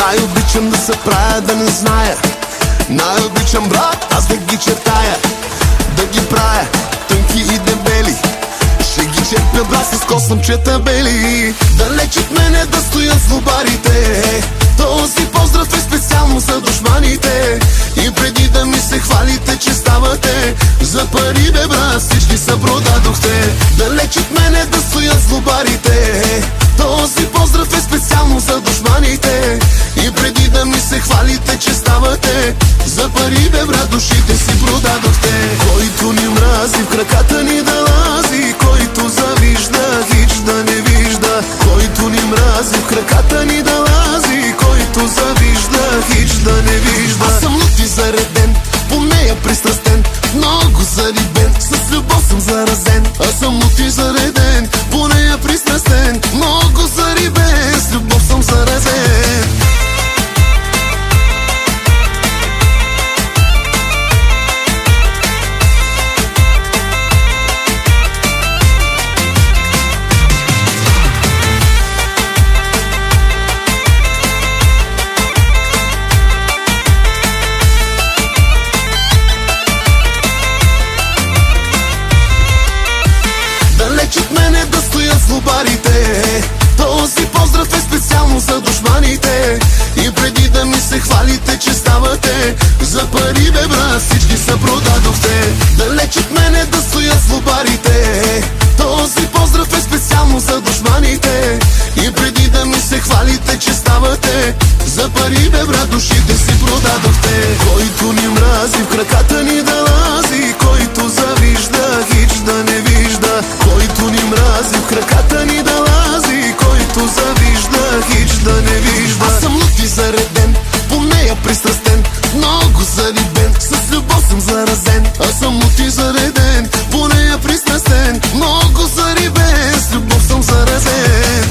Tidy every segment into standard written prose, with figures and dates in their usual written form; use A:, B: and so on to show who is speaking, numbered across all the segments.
A: Най-обичам да се правя да не зная. Най-обичам, брат, аз да ги чертая, да ги правя тънки и дебели. Ще ги черпя, брат, с косъмчета бели. Далеч от мене да стоят злобарите. Този поздрав е специално за душманите. И преди да ми се хвалите, че ставате за пари, бе, брат, всички се продадохте. Далеч от мене да стоят злобарите. Този поздрав е специално за душманите. И преди да ми се хвалите, че ставате за пари, бе, брат, душите си продадохте. Който ни мрази, в краката ни да лази. Който завижда, хич да не вижда. Който ни мрази, в краката ни да лази. Който завижда, хич да не вижда. Аз съм лут и зареден, по нея пристрастен, много зарибен, с любов съм заразен. Аз съм лут и зареден, по нея пристрастен, много зарибен, с любов съм заразен. От мене да стоят злобарите. Този поздрав е специално за душманите. И преди да ми се хвалите, че ставате за пари, бе, брат, всички се продадохте. Далеч от мене да стоят злобарите. Този поздрав е специално за душманите. И преди да ми се хвалите, че ставате за пари, бе, брат, душите си продадохте. Който ни мрази, в краката ни да лази. Който завижда, хич да не вижда. Който ни мрази, в краката ни да лази. Който завижда, хич да не вижда. Аз съм лут и зареден, по нея пристрастен, много зарибен, с любов съм заразен. Аз съм лут и зареден, по нея пристрастен, много зарибен, с любов съм заразен.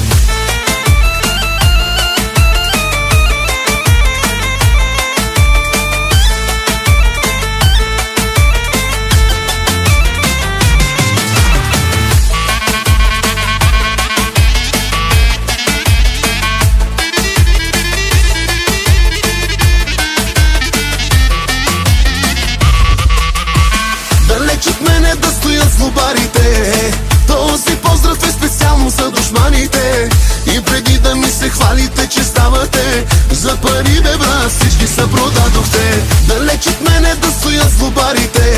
A: От мене да стоят злобарите. Този поздрав е специално за душманите. И преди да ми се хвалите, че ставате за пари, бе, брат, всички се продадохте. Далеч от мене да стоят злобарите.